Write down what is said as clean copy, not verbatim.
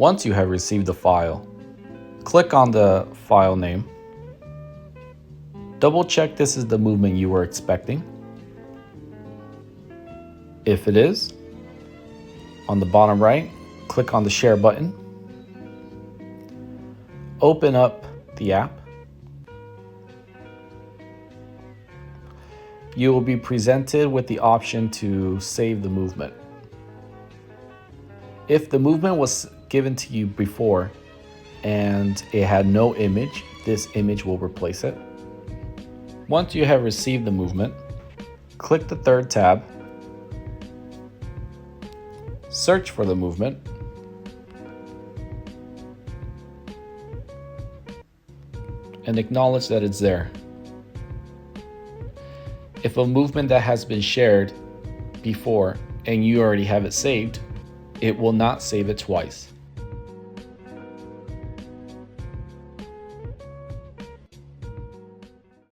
Once you have received the file, click on the file name. Double check this is the movement you were expecting. If it is, on the bottom right, click on the share button. Open up the app. You will be presented with the option to save the movement. If the movement was given to you before and it had no image, this image will replace it. Once you have received the movement, click the third tab, search for the movement, and acknowledge that it's there. If a movement that has been shared before and you already have it saved, it will not save it twice.